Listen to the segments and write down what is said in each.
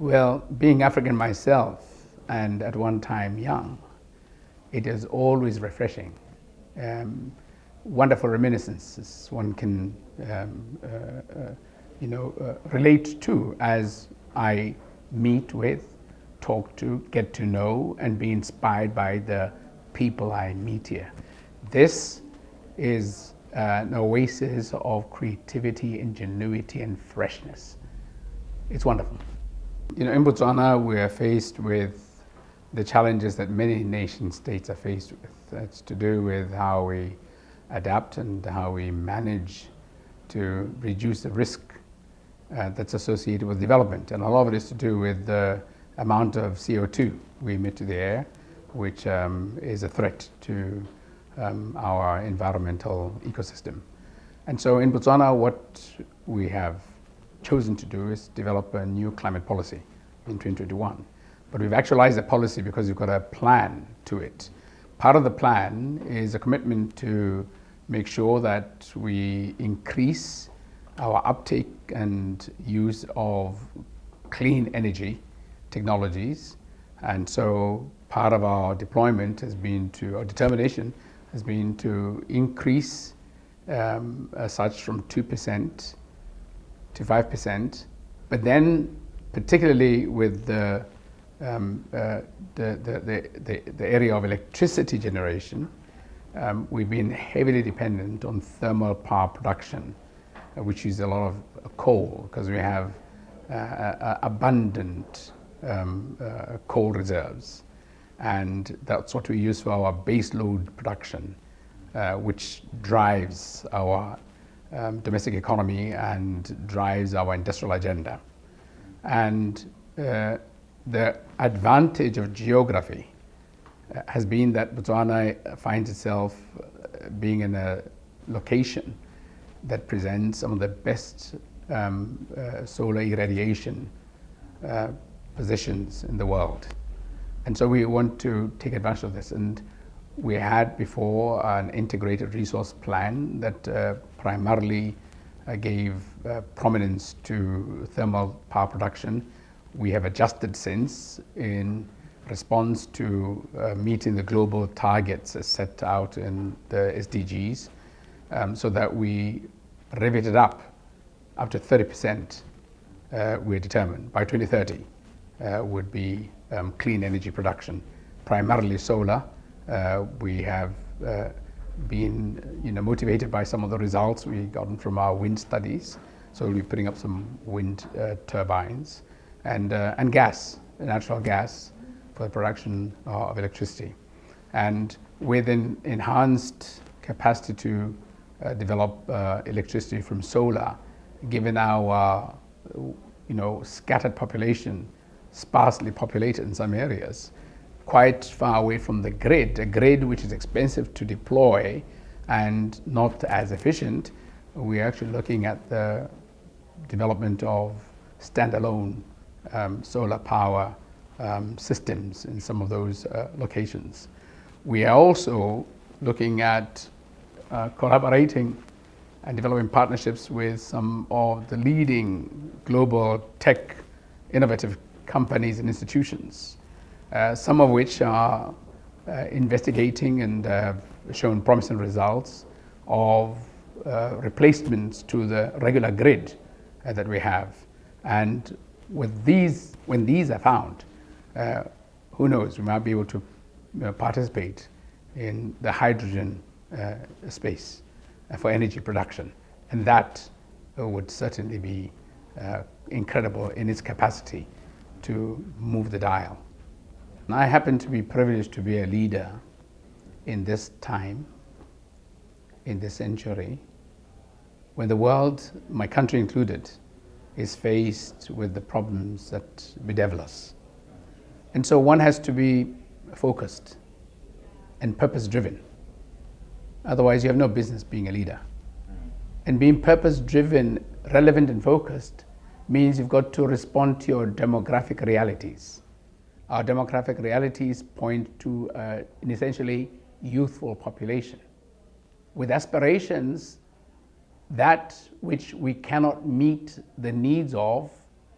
Well, being African myself and at one time young, it is always refreshing. Um, Wonderful reminiscences one can, relate to as I meet with, talk to, get to know, and be inspired by the people I meet here. This is an oasis of creativity, ingenuity, and freshness. It's wonderful. In Botswana, we are faced with the challenges that many nation states are faced with. It's to do with how we adapt and how we manage to reduce the risk that's associated with development. And a lot of it is to do with the amount of CO2 we emit to the air, which is a threat to our environmental ecosystem. And so in Botswana, what we have chosen to do is develop a new climate policy in 2021. But we've actualized the policy because we've got a plan to it. Part of the plan is a commitment to make sure that we increase our uptake and use of clean energy technologies. And so part of our deployment has been to, our determination has been to increase such from 2% to 5%, but then particularly with the area of electricity generation, we've been heavily dependent on thermal power production, which uses a lot of coal because we have abundant coal reserves, and that's what we use for our base load production, which drives our domestic economy and drives our industrial agenda. And the advantage of geography has been that Botswana finds itself being in a location that presents some of the best solar irradiation positions in the world. And so we want to take advantage of this. And we had before an integrated resource plan that primarily gave prominence to thermal power production. We have adjusted since in response to meeting the global targets as set out in the SDGs, so that we rev it up to 30%. We're determined by 2030 would be clean energy production, primarily solar. We have been motivated by some of the results we gotten from our wind studies. So we'll be putting up some wind turbines and gas, natural gas, for the production of electricity. And with an enhanced capacity to develop electricity from solar, given our scattered population, sparsely populated in some areas, quite far away from the grid, a grid which is expensive to deploy and not as efficient, we're actually looking at the development of standalone solar power systems in some of those locations. We are also looking at collaborating and developing partnerships with some of the leading global tech innovative companies and institutions, some of which are investigating and have shown promising results of replacements to the regular grid that we have. And with these, when these are found, who knows, we might be able to participate in the hydrogen space for energy production. And that would certainly be incredible in its capacity to move the dial. And I happen to be privileged to be a leader in this time, in this century, when the world, my country included, is faced with the problems that bedevil us. And so one has to be focused and purpose-driven. Otherwise, you have no business being a leader. And being purpose-driven, relevant, and focused means you've got to respond to your demographic realities. Our demographic realities point to an essentially youthful population with aspirations that which we cannot meet the needs of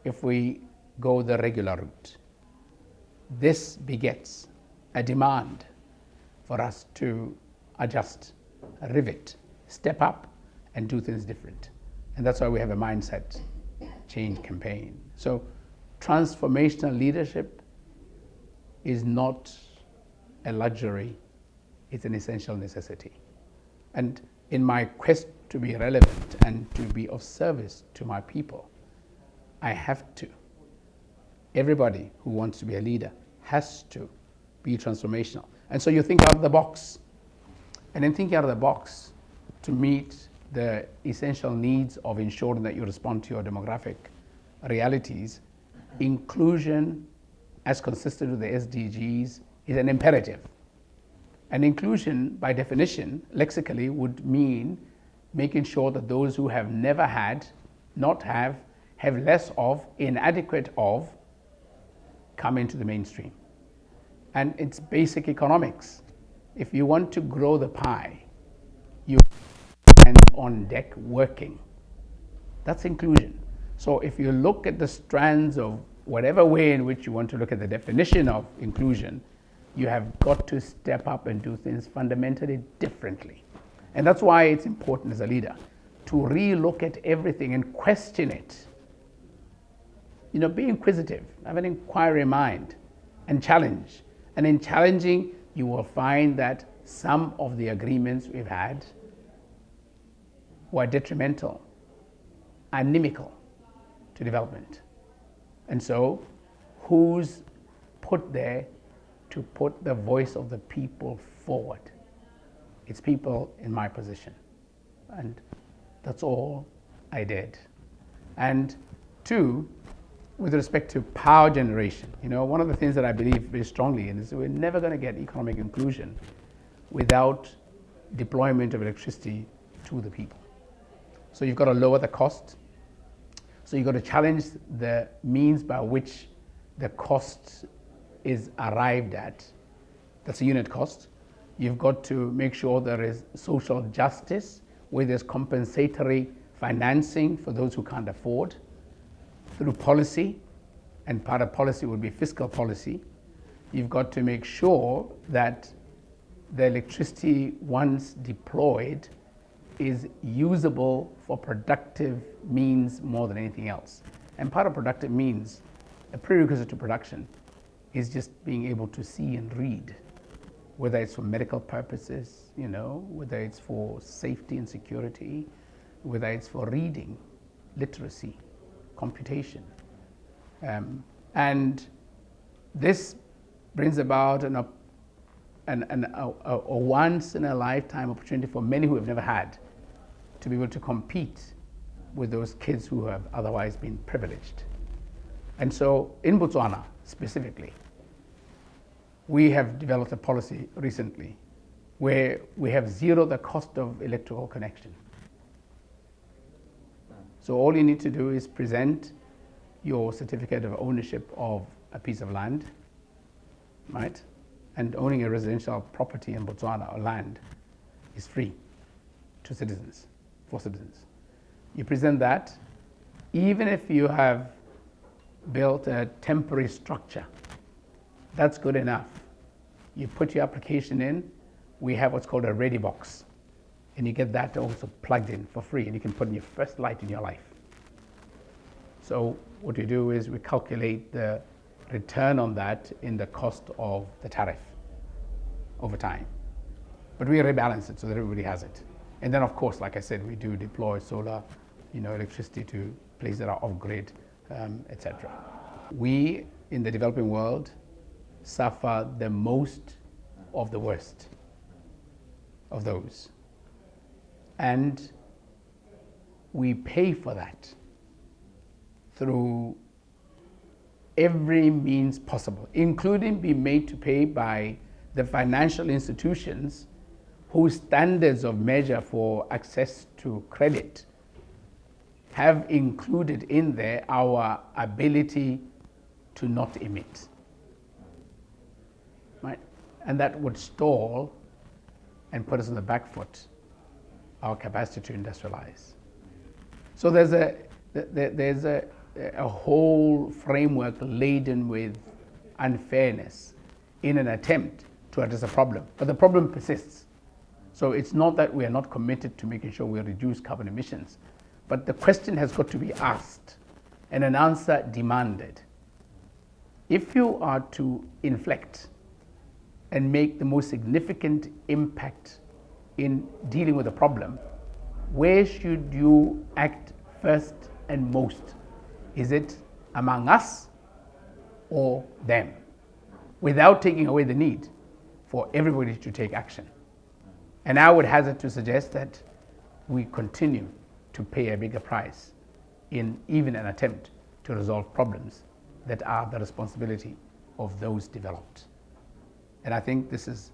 if we go the regular route. This begets a demand for us to adjust, rivet, step up, and do things different. And that's why we have a mindset change campaign. So transformational leadership is not a luxury, it's an essential necessity. And in my quest to be relevant and to be of service to my people, I have to. Everybody who wants to be a leader has to be transformational. And so you think out of the box. And in thinking out of the box, to meet the essential needs of ensuring that you respond to your demographic realities, inclusion as consistent with the SDGs is an imperative. And inclusion, by definition, lexically, would mean making sure that those who have never had, not have less of, inadequate of, come into the mainstream. And it's basic economics. If you want to grow the pie, you stand on deck working. That's inclusion. So if you look at the strands of whatever way in which you want to look at the definition of inclusion, you have got to step up and do things fundamentally differently. And that's why it's important as a leader to re-look at everything and question it. Be inquisitive, have an inquiry mind, and challenge. And in challenging, you will find that some of the agreements we've had were detrimental, inimical to development. And so, who's put there to put the voice of the people forward? It's people in my position. And that's all I did. And two, with respect to power generation, one of the things that I believe very strongly in is we're never going to get economic inclusion without deployment of electricity to the people. So you've got to lower the cost. So you've got to challenge the means by which the cost is arrived at. That's a unit cost. You've got to make sure there is social justice, where there's compensatory financing for those who can't afford, through policy, and part of policy would be fiscal policy. You've got to make sure that the electricity, once deployed, is usable for productive means more than anything else. And part of productive means, a prerequisite to production, is just being able to see and read, whether it's for medical purposes, whether it's for safety and security, whether it's for reading, literacy, computation. And this brings about a once in a lifetime opportunity for many who have never had to be able to compete with those kids who have otherwise been privileged. And so in Botswana specifically, we have developed a policy recently where we have zeroed the cost of electrical connection. So all you need to do is present your certificate of ownership of a piece of land, right? And owning a residential property in Botswana or land is free to citizens, for citizens. You present that, even if you have built a temporary structure, that's good enough. You put your application in, we have what's called a ready box, and you get that also plugged in for free, and you can put in your first light in your life. So what we do is we calculate the return on that in the cost of the tariff over time. But we rebalance it so that everybody has it. And then, of course, like I said, we do deploy solar, electricity to places that are off-grid, etc. We, in the developing world, suffer the most of the worst of those. And we pay for that through every means possible, including being made to pay by the financial institutions whose standards of measure for access to credit have included in there our ability to not emit, right? And that would stall and put us on the back foot our capacity to industrialize. So there's a whole framework laden with unfairness in an attempt to address a problem. But the problem persists. So it's not that we are not committed to making sure we reduce carbon emissions, but the question has got to be asked and an answer demanded. If you are to inflect and make the most significant impact in dealing with the problem, where should you act first and most? Is it among us or them? Without taking away the need for everybody to take action. And I would hazard to suggest that we continue to pay a bigger price in even an attempt to resolve problems that are the responsibility of those developed. And I think this is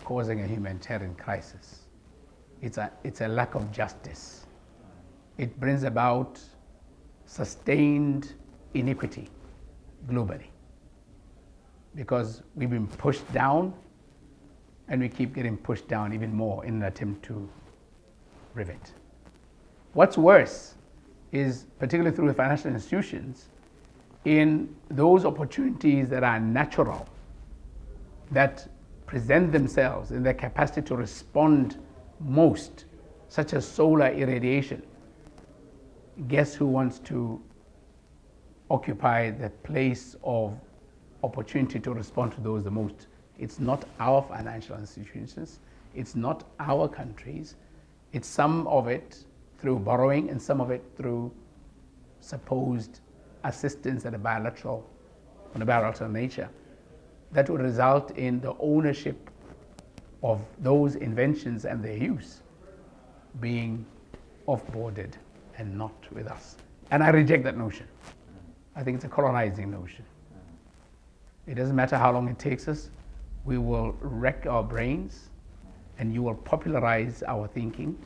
causing a humanitarian crisis. It's a lack of justice. It brings about sustained inequity globally because we've been pushed down and we keep getting pushed down even more in an attempt to rivet. What's worse is, particularly through the financial institutions, in those opportunities that are natural, that present themselves in their capacity to respond most, such as solar irradiation. Guess who wants to occupy the place of opportunity to respond to those the most? It's not our financial institutions, it's not our countries, it's some of it through borrowing and some of it through supposed assistance on a bilateral nature that would result in the ownership of those inventions and their use being off-boarded and not with us. And I reject that notion. I think it's a colonizing notion. It doesn't matter how long it takes us, we will wreck our brains and you will popularize our thinking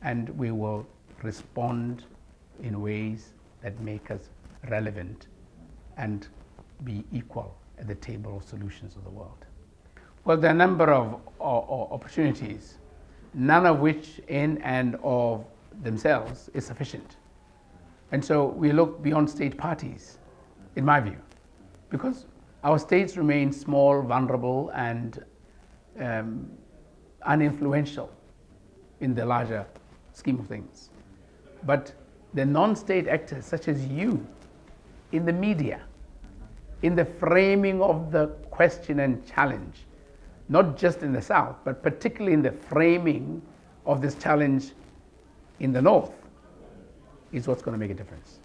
and we will respond in ways that make us relevant and be equal at the table of solutions of the world. Well, there are a number of opportunities, none of which in and of themselves is sufficient. And so we look beyond state parties, in my view, because our states remain small, vulnerable, and uninfluential in the larger scheme of things. But the non-state actors, such as you, in the media, in the framing of the question and challenge, not just in the South, but particularly in the framing of this challenge in the North, is what's going to make a difference.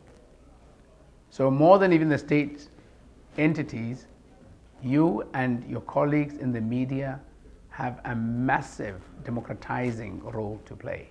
So more than even the state entities, you and your colleagues in the media have a massive democratizing role to play.